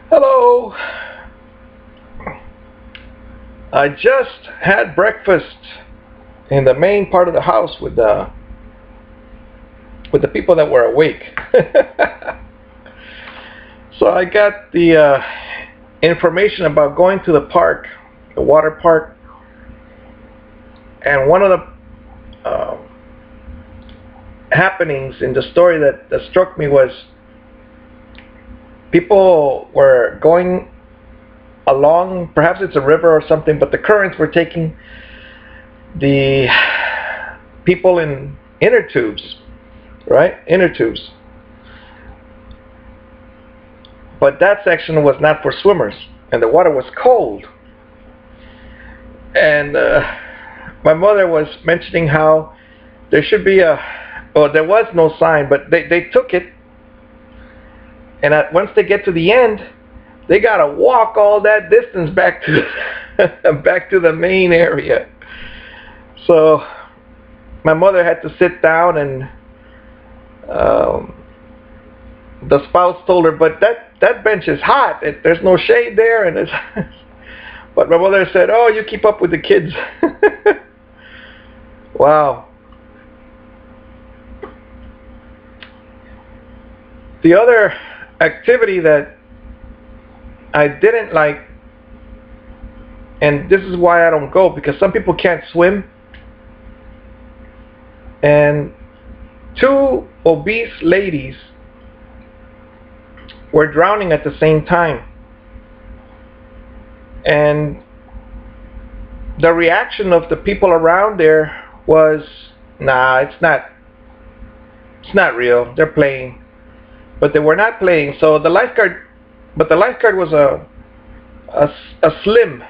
Hello. I just had breakfast in the main part of the house with the people that were awake. So I got the information about going to the park, the water park, and one of the happenings in the story that struck me was people were going along, perhaps it's a river or something, but the currents were taking the people in inner tubes, right? Inner tubes. But that section was not for swimmers, and the water was cold. And my mother was mentioning how there should be well, there was no sign, but they took it, and once they get to the end, they gotta walk all that distance back to back to the main area. So my mother had to sit down, and the spouse told her, "But that bench is hot. There's no shade there." And it's but my mother said, "Oh, you keep up with the kids." Wow. The other activity that I didn't like, and this is why I don't go, because some people can't swim, and two obese ladies were drowning at the same time. And the reaction of the people around there was, "Nah, it's not real. They're playing." But they were not playing. So the lifeguard, but the lifeguard was a slim.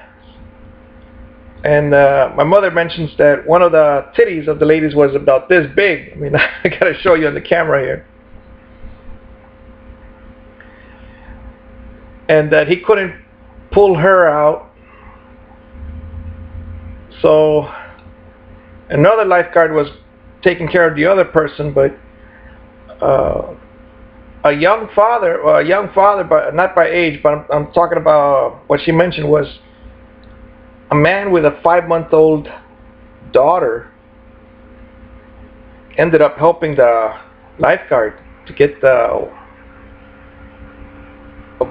And my mother mentions that one of the titties of the ladies was about this big. I mean, I gotta show you on the camera here. And that he couldn't pull her out. So another lifeguard was taking care of the other person, but a young father, but not by age, but I'm talking about what she mentioned was a man with a 5-month-old daughter ended up helping the lifeguard to get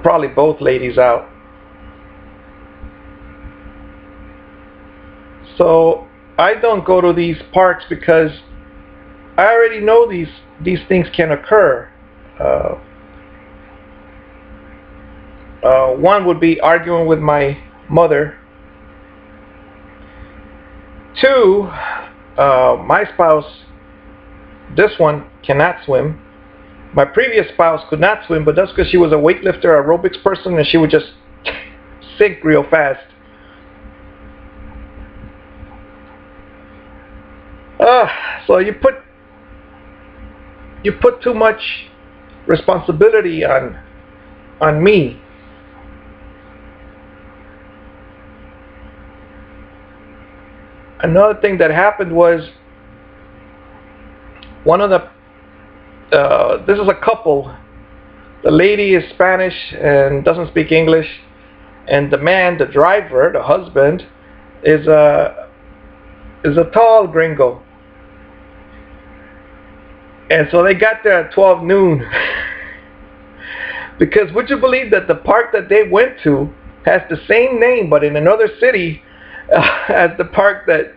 probably both ladies out. So I don't go to these parks because I already know these things can occur. One would be arguing with my mother. Two, my spouse, this one, cannot swim. My previous spouse could not swim, but that's because she was a weightlifter, aerobics person, and she would just sink real fast. So you put too much responsibility on me. Another thing that happened was one of the this is a couple. The lady is Spanish and doesn't speak English, and the man, the driver, the husband, is a tall gringo. And so they got there at 12 noon. Because would you believe that the park that they went to has the same name but in another city as the park that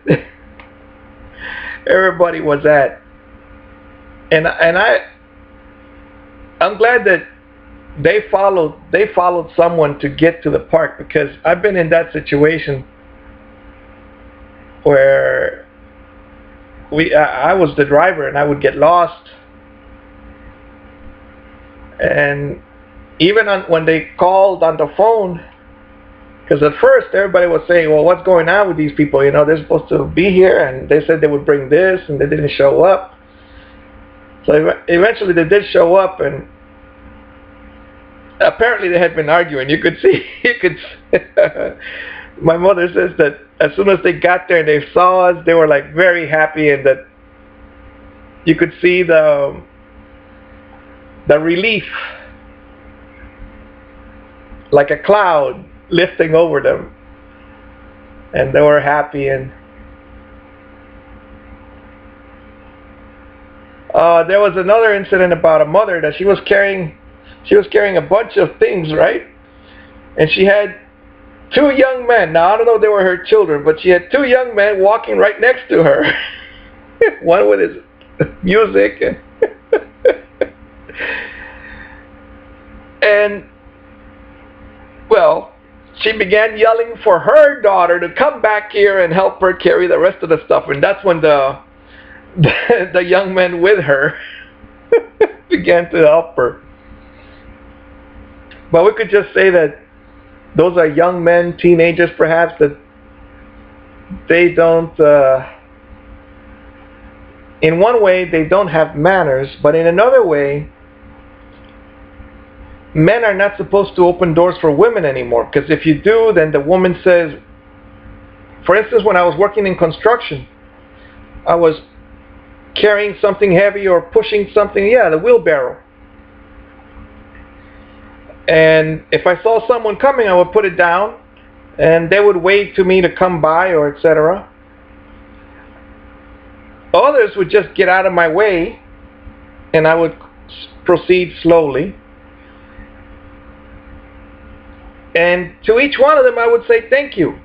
everybody was at? And I'm glad that they followed someone to get to the park, because I've been in that situation where I was the driver and I would get lost. And even when they called on the phone, because at first everybody was saying, "Well, what's going on with these people? You know, they're supposed to be here, and they said they would bring this, and they didn't show up." So eventually they did show up, and apparently they had been arguing. You could see, my mother says that as soon as they got there and they saw us, they were like very happy, and that you could see the relief. like a cloud lifting over them, and they were happy. And there was another incident about a mother that she was carrying a bunch of things, right? And she had two young men. Now I don't know if they were her children, but she had two young men walking right next to her. One with his music, and well, she began yelling for her daughter to come back here and help her carry the rest of the stuff. And that's when the young men with her began to help her. But we could just say that those are young men, teenagers perhaps, that they don't, in one way they don't have manners, but in another way, men are not supposed to open doors for women anymore, because if you do, then the woman says, for instance, when I was working in construction, I was carrying something heavy or pushing something, the wheelbarrow. And if I saw someone coming, I would put it down, and they would wait to me to come by, or etc. Others would just get out of my way, and I would proceed slowly. And to each one of them, I would say thank you.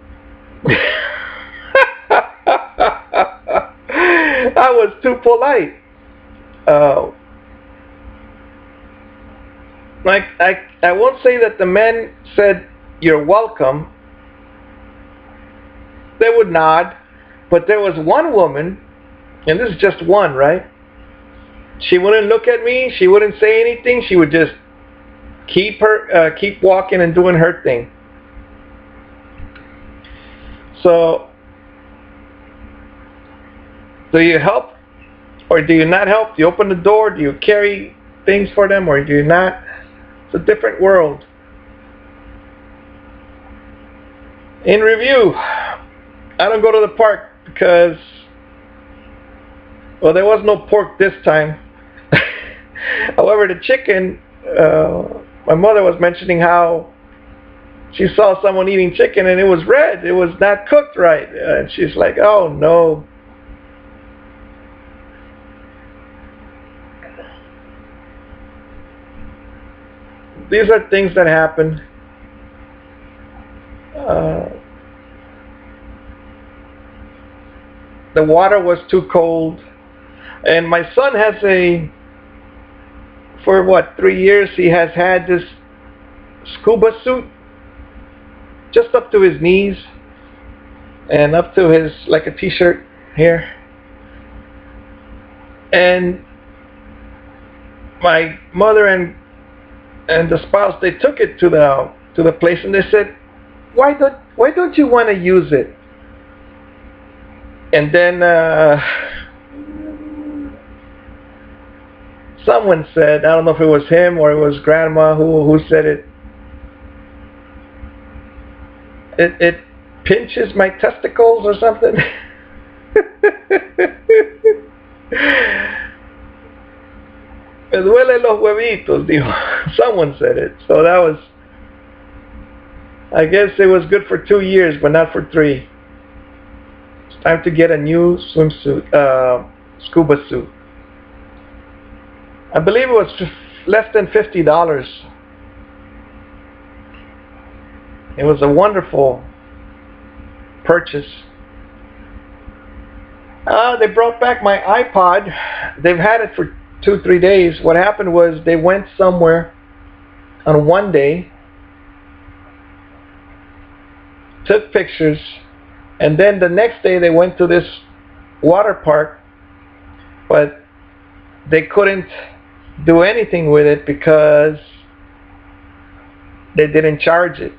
I was too polite. I won't say that the men said you're welcome. They would nod, but there was one woman, and this is just one, right? She wouldn't look at me. She wouldn't say anything. She would just keep walking and doing her thing. So, do you help or do you not help? Do you open the door? Do you carry things for them or do you not? It's a different world. In review, I don't go to the park because, well, there was no pork this time. However, the chicken, my mother was mentioning how she saw someone eating chicken and it was red. It was not cooked right. And she's like, oh no. These are things that happen. The water was too cold. And my son has for what, 3 years, he has had this scuba suit just up to his knees and up to his, like a t-shirt here. And my mother and the spouse, they took it to the place and they said, why don't you want to use it? And then someone said, I don't know if it was him or it was grandma who said it. It pinches my testicles or something. Me duele los huevitos, dijo. Someone said it. So that was, I guess it was good for 2 years, but not for 3. It's time to get a new swimsuit, scuba suit. I believe it was less than $50. It was a wonderful purchase. They brought back my iPod. They've had it for 2-3 days. What happened was they went somewhere on one day, took pictures, and then the next day they went to this water park, but they couldn't do anything with it because they didn't charge it.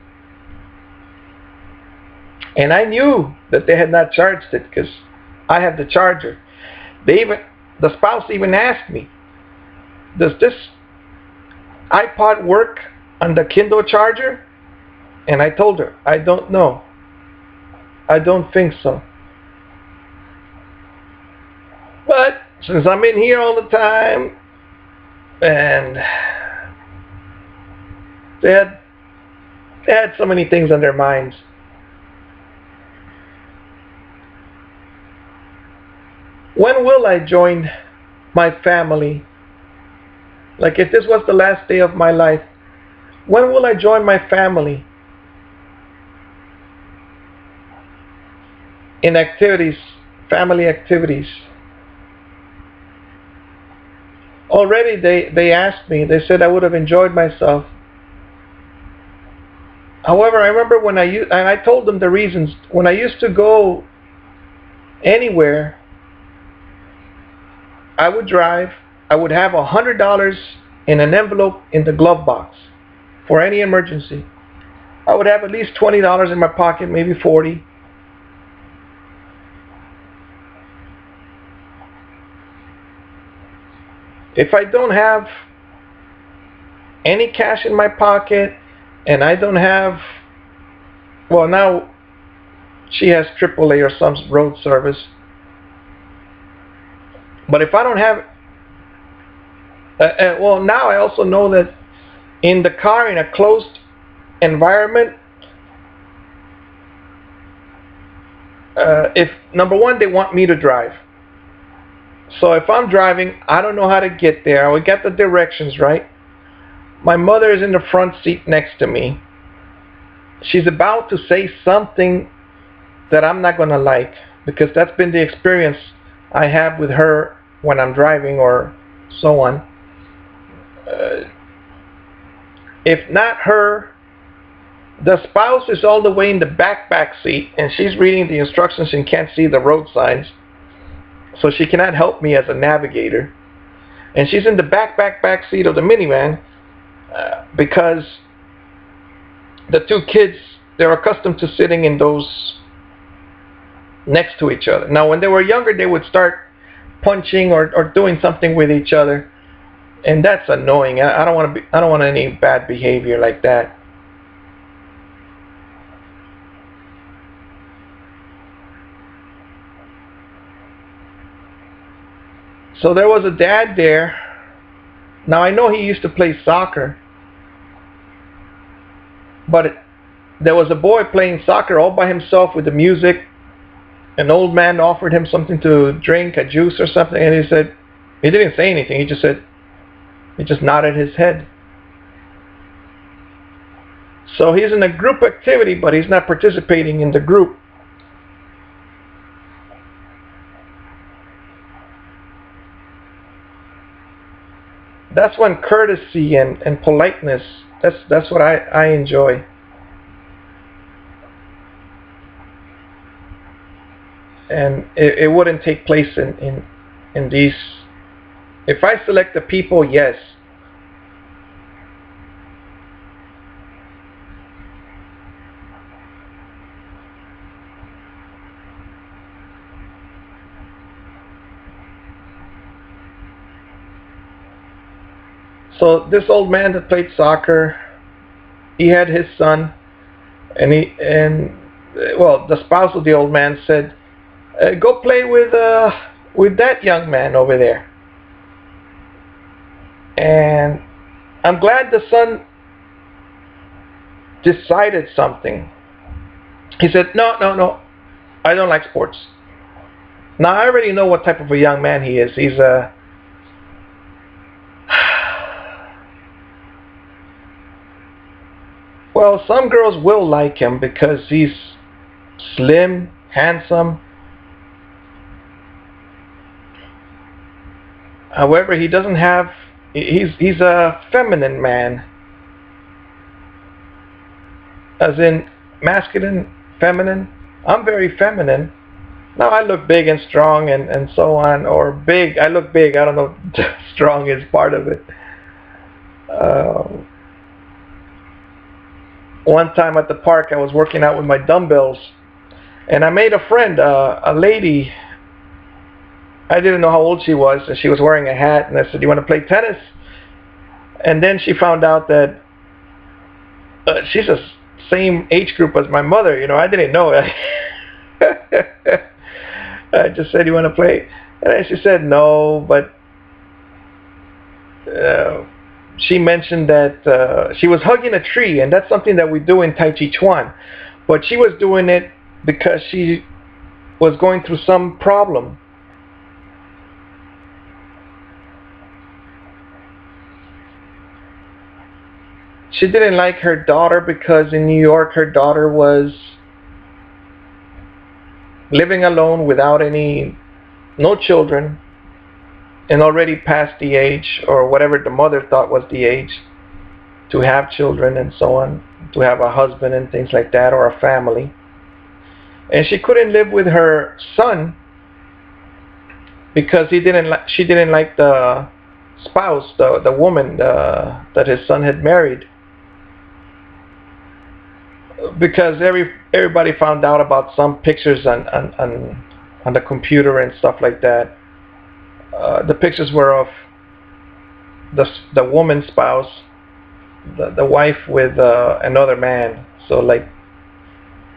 And I knew that they had not charged it because I have the charger. The spouse even asked me, does this iPod work on the Kindle charger? And I told her, I don't know. I don't think so. But since I'm in here all the time, and they had They had so many things on their minds. When will I join my family? Like if this was the last day of my life, when will I join my family in activities, family activities? Already they asked me, they said I would have enjoyed myself. However, I remember and I told them the reasons. When I used to go anywhere, I would drive, I would have $100 in an envelope in the glove box for any emergency. I would have at least $20 in my pocket, maybe 40. If I don't have any cash in my pocket and I don't have, well, now she has AAA or some road service. But if I don't have, well, now I also know that in the car, in a closed environment, if number one, they want me to drive. So if I'm driving, I don't know how to get there. I would get the directions right. My mother is in the front seat next to me. She's about to say something that I'm not going to like, because that's been the experience I have with her when I'm driving or so on. If not her, the spouse is all the way in the back seat and she's reading the instructions and can't see the road signs, so she cannot help me as a navigator. And she's in the back seat of the minivan because the two kids, they're accustomed to sitting in those next to each other. Now, when they were younger, they would start punching or doing something with each other, and that's annoying. I don't want any bad behavior like that. So there was a dad there. Now I know he used to play soccer, but there was a boy playing soccer all by himself with the music. An old man offered him something to drink, a juice or something, and he didn't say anything. He just nodded his head. So he's in a group activity, but he's not participating in the group. That's when courtesy and politeness, that's what I enjoy. And it wouldn't take place in these. If I select the people, yes. So this old man that played soccer, he had his son, and well, the spouse of the old man said, "Go play with that young man over there." And I'm glad the son decided something. He said, "No, I don't like sports." Now I already know what type of a young man he is. He's a well, some girls will like him because he's slim, handsome. However, he doesn't have. He's a feminine man, as in masculine, feminine. I'm very feminine. Now I look big and strong and so on, or big. I look big. I don't know. Strong is part of it. One time at the park, I was working out with my dumbbells, and I made a friend, a lady. I didn't know how old she was, and she was wearing a hat, and I said, "You want to play tennis?" And then she found out that she's the same age group as my mother. I didn't know. I just said, "You want to play?" And then she said, "No, but she mentioned that she was hugging a tree, and that's something that we do in Tai Chi Chuan. But she was doing it because she was going through some problem. She didn't like her daughter because in New York her daughter was living alone without no children, and already past the age, or whatever the mother thought was the age, to have children and so on, to have a husband and things like that, or a family. And she couldn't live with her son because she didn't like the spouse, the woman that his son had married, because everybody found out about some pictures on the computer and stuff like that. The pictures were of the woman's spouse, the wife with another man. So like,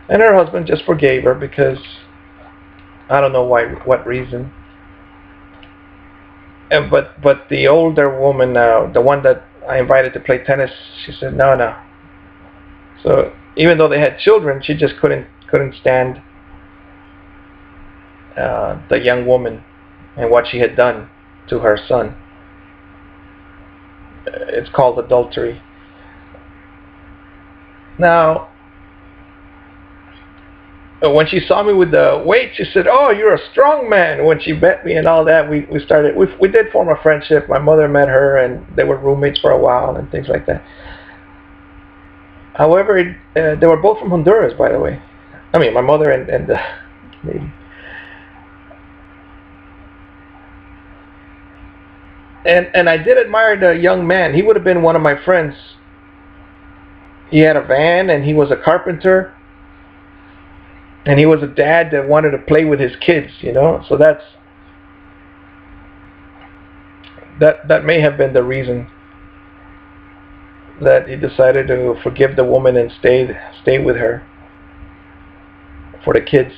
and her husband just forgave her because I don't know what reason. And but the older woman, the one that I invited to play tennis, she said no. So even though they had children, she just couldn't stand the young woman and what she had done to her son. It's called adultery. Now, when she saw me with the weight, she said, "Oh, you're a strong man." When she met me and all that, we did form a friendship. My mother met her, and they were roommates for a while and things like that. However, they were both from Honduras, by the way. I mean, my mother and the lady. And I did admire the young man. He would have been one of my friends. He had a van, and he was a carpenter, and he was a dad that wanted to play with his kids, So that may have been the reason that he decided to forgive the woman and stay with her for the kids.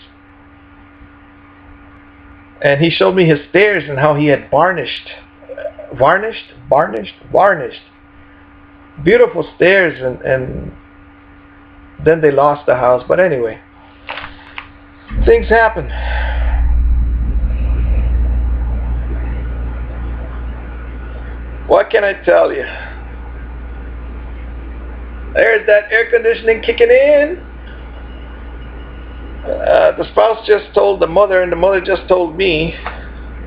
And he showed me his stairs and how he had varnished beautiful stairs, and then they lost the house. But anyway, things happen. What can I tell you? There's that air conditioning kicking in. The spouse just told the mother, and the mother just told me,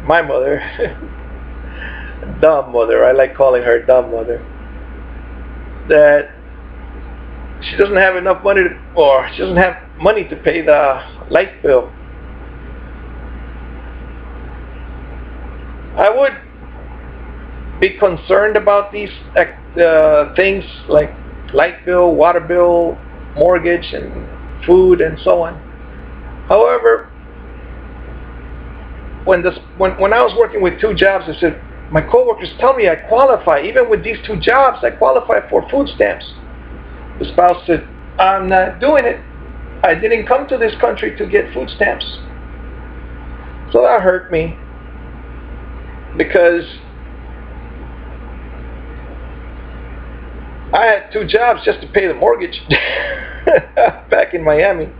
my mother, dumb mother, I like calling her dumb mother, that she doesn't have enough money she doesn't have money to pay the light bill. I would be concerned about these things like light bill, water bill, mortgage, and food, and so on. However, when I was working with 2 jobs, I said, my coworkers tell me I qualify. Even with these 2 jobs, I qualify for food stamps. The spouse said, I'm not doing it. I didn't come to this country to get food stamps. So that hurt me, because I had 2 jobs just to pay the mortgage back in Miami.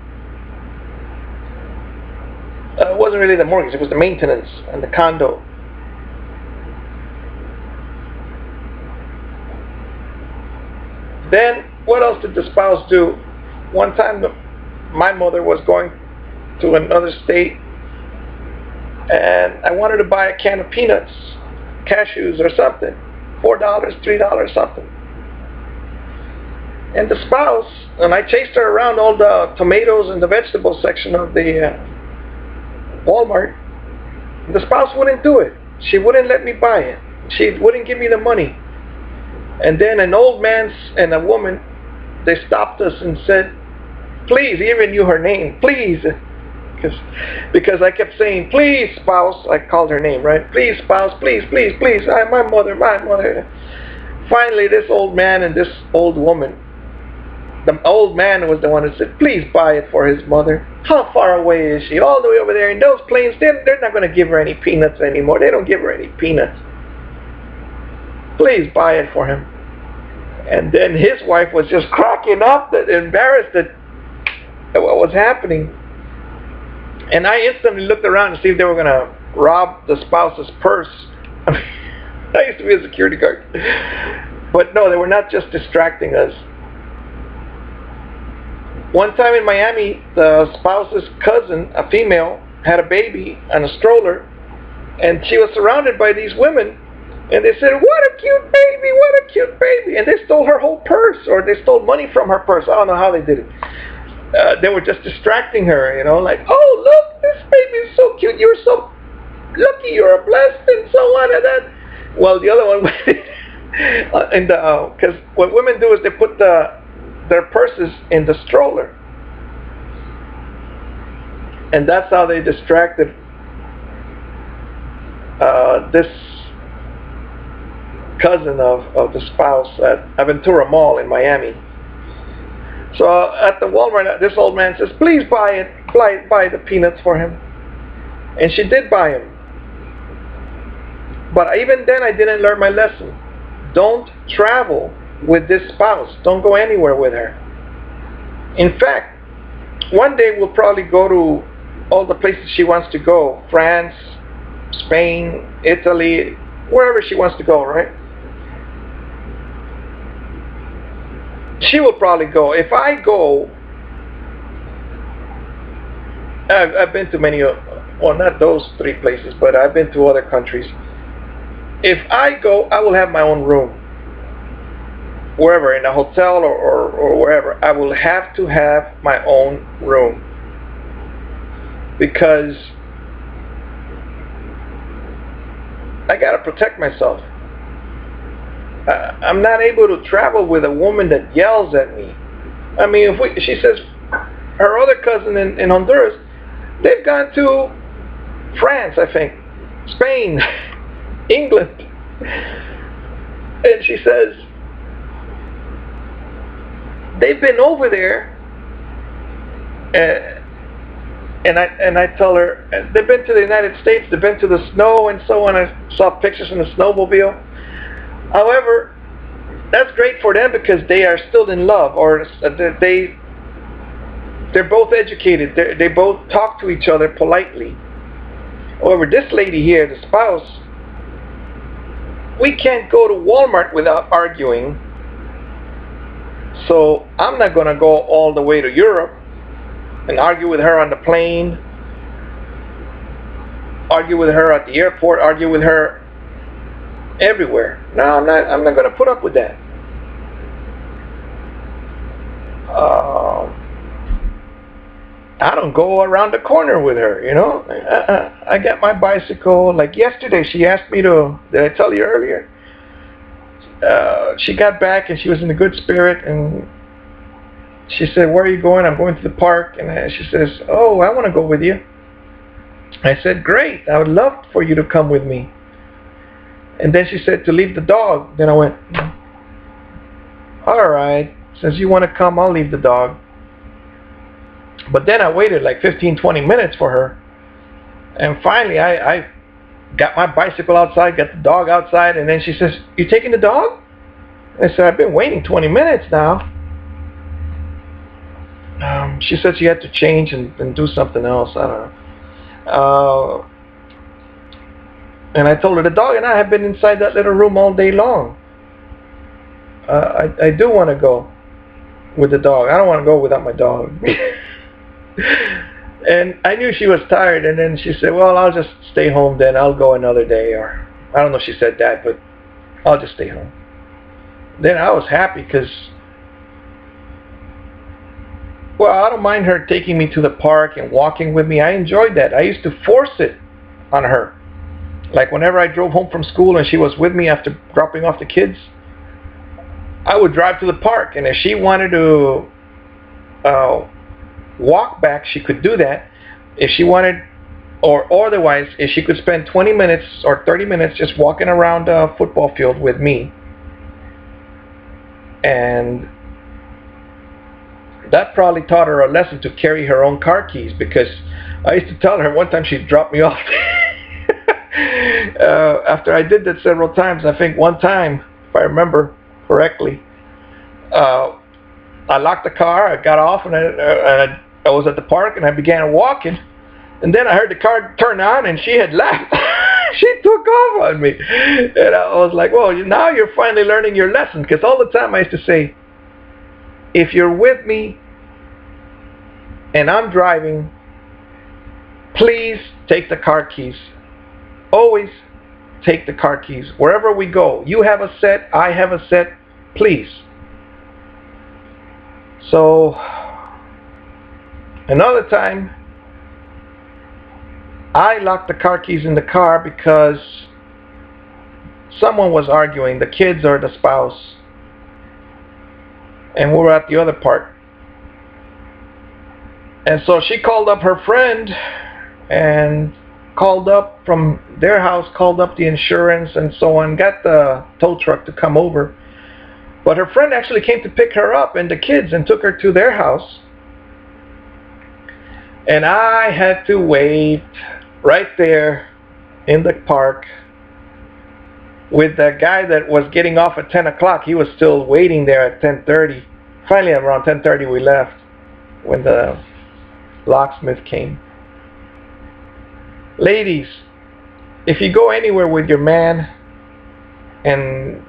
It wasn't really the mortgage, it was the maintenance and the condo. Then, what else did the spouse do? One time, my mother was going to another state, and I wanted to buy a can of peanuts, cashews or something, $4, $3, something. And the spouse, and I chased her around all the tomatoes and the vegetable section of the Walmart. The spouse wouldn't do it. She wouldn't let me buy it. She wouldn't give me the money. And then an old man and a woman, they stopped us and said, please, he even knew her name, please. Because I kept saying, please, spouse. I called her name, right? Please, spouse, please, please, please. My mother. Finally, this old man and this old woman, the old man was the one who said, please buy it for his mother. How far away is she? All the way over there in those plains. They're not going to give her any peanuts anymore. They don't give her any peanuts. please buy it for him. And then his wife was just cracking up, embarrassed at what was happening. And I instantly looked around to see if they were going to rob the spouse's purse. I used to be a security guard. But no, they were not just distracting us. One time in Miami, the spouse's cousin, a female, had a baby on a stroller, and she was surrounded by these women, and they said, "What a cute baby, what a cute baby," and they stole her whole purse, or they stole money from her purse. I don't know how they did it. They were just distracting her, like, "Oh, look, this baby is so cute, you're so lucky, you're blessed," and so on and that. Well, the other one, because what women do is they put their purses in the stroller, and that's how they distracted this cousin of the spouse at Aventura Mall in Miami. So at the Walmart, this old man says, "Please buy the peanuts for him," and she did buy him. But even then, I didn't learn my lesson. Don't travel with this spouse. Don't go anywhere with her. In fact, one day we'll probably go to all the places she wants to go. France, Spain, Italy, wherever she wants to go, right? She will probably go. If I go, I've been to many, well, not those 3 places, but I've been to other countries. If I go, I will have my own room. Wherever, in a hotel or wherever, I will have to have my own room. Because I gotta protect myself. I'm not able to travel with a woman that yells at me. I mean, she says her other cousin in Honduras, they've gone to France, I think, Spain, England, and she says they've been over there, and I tell her they've been to the United States, they've been to the snow and so on. I saw pictures in the snowmobile. However, that's great for them because they are still in love, or they're both educated. They both talk to each other politely. However, this lady here, the spouse, we can't go to Walmart without arguing. So I'm not going to go all the way to Europe and argue with her on the plane, argue with her at the airport, argue with her everywhere. No, I'm not going to put up with that. I don't go around the corner with her, I got my bicycle. Like yesterday, she asked me to, did I tell you earlier? She got back and she was in a good spirit, and she said, "Where are you going?" "I'm going to the park." And she says, "Oh, I want to go with you." I said, "Great, I would love for you to come with me." And then she said to leave the dog. Then I went, "All right, since you want to come, I'll leave the dog." But then I waited like 15-20 minutes for her, and finally I got my bicycle outside, got the dog outside, and then she says, "You taking the dog?" I said, "I've been waiting 20 minutes now." She said she had to change and do something else. I don't know. And I told her the dog and I have been inside that little room all day long. I do want to go with the dog. I don't want to go without my dog. And I knew she was tired, and then she said, "Well, I'll just stay home then. I'll go another day," or I don't know if she said that, but I'll just stay home. Then I was happy because, well, I don't mind her taking me to the park and walking with me. I enjoyed that. I used to force it on her. Like whenever I drove home from school and she was with me after dropping off the kids, I would drive to the park, and if she wanted to walk back, she could do that. If she wanted, or otherwise, if she could spend 20 minutes or 30 minutes just walking around a football field with me. And that probably taught her a lesson to carry her own car keys, because I used to tell her one time she dropped me off. After I did that several times, I think one time if I remember correctly. Uh, I locked the car. I got off, and I was at the park, and I began walking. And then I heard the car turn on, and she had left. She took off on me, and I was like, "Well, now you're finally learning your lesson." Because all the time I used to say, "If you're with me and I'm driving, please take the car keys. Always take the car keys wherever we go. You have a set, I have a set. Please." So another time, I locked the car keys in the car because someone was arguing, the kids or the spouse, and we were at the other part. And so she called up her friend and called up from their house, called up the insurance and so on, got the tow truck to come over. But her friend actually came to pick her up and the kids and took her to their house. And I had to wait right there in the park with the guy that was getting off at 10 o'clock. He was still waiting there at 10:30. Finally, around 10:30, we left when the locksmith came. Ladies, if you go anywhere with your man and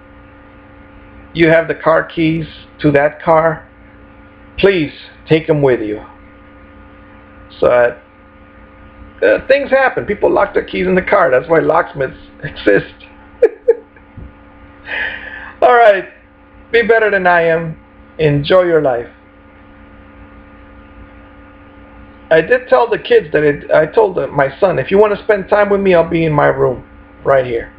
you have the car keys to that car, please take them with you. So things happen. People lock their keys in the car. That's why locksmiths exist. All right. Be better than I am. Enjoy your life. I did tell the kids that I told my son, if you want to spend time with me, I'll be in my room right here.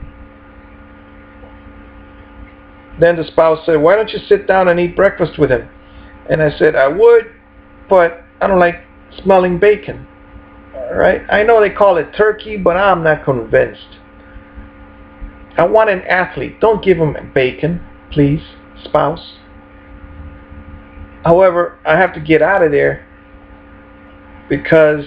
Then the spouse said, why don't you sit down and eat breakfast with him? And I said, I would, but I don't like smelling bacon. All right? I know they call it turkey, but I'm not convinced. I want an athlete. Don't give him bacon, please, spouse. However, I have to get out of there because,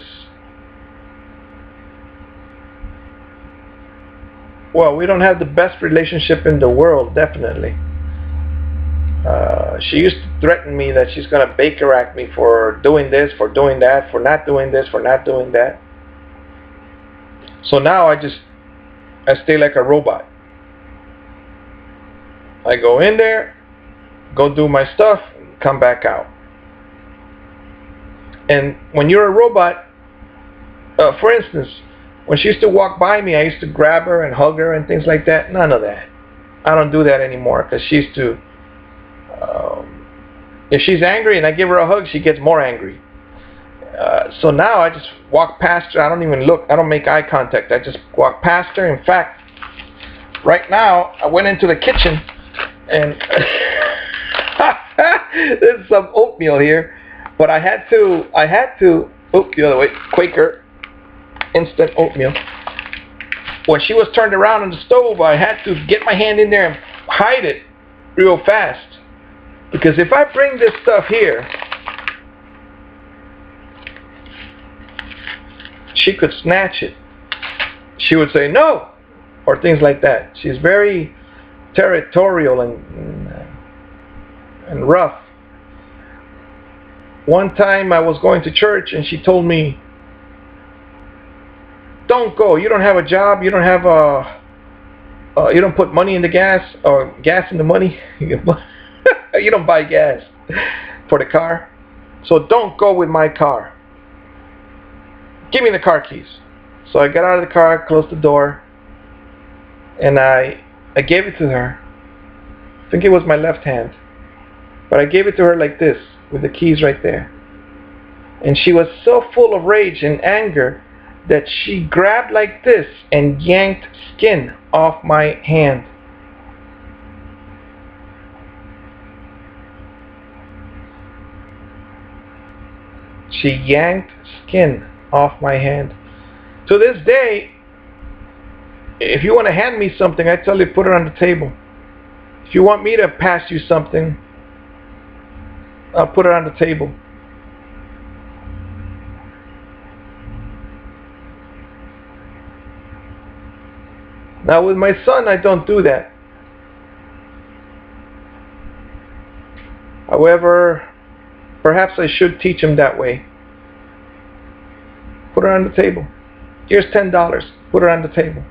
well, we don't have the best relationship in the world, definitely. She used to threaten me that she's going to Baker Act me for doing this, for doing that, for not doing this, for not doing that. So now I stay like a robot. I go in there, go do my stuff, come back out. And when you're a robot, for instance, when she used to walk by me, I used to grab her and hug her and things like that. None of that. I don't do that anymore because she used to, if she's angry and I give her a hug, she gets more angry. So now I just walk past her. I don't even look. I don't make eye contact. I just walk past her. In fact, right now, I went into the kitchen and there's some oatmeal here. But I had to, the other way, Quaker instant oatmeal. When she was turned around on the stove, I had to get my hand in there and hide it real fast. Because if I bring this stuff here, she could snatch it. She would say no, or things like that. She's very territorial and rough. One time I was going to church and she told me, don't go, you don't have a job, you don't have you don't put money in the gas, or gas in the money, you don't buy gas for the car, so don't go with my car. Give me the car keys. So I got out of the car, closed the door, and I gave it to her. I think it was my left hand, but I gave it to her like this, with the keys right there. And she was so full of rage and anger that she grabbed like this and yanked skin off my hand. She yanked skin off my hand. To this day, if you want to hand me something, I tell you, put it on the table. If you want me to pass you something, I'll put it on the table. Now with my son, I don't do that. However, perhaps I should teach him that way. Put it on the table. Here's $10. Put it on the table.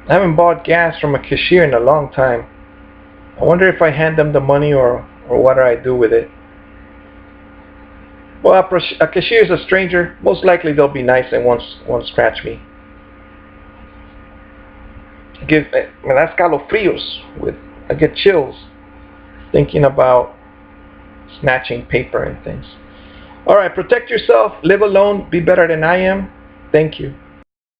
I haven't bought gas from a cashier in a long time. I wonder if I hand them the money or what do I do with it. Well, a cashier is a stranger. Most likely they'll be nice and won't scratch me. Me da escalofrios. I get chills thinking about snatching paper and things. Alright, protect yourself, live alone, be better than I am. Thank you.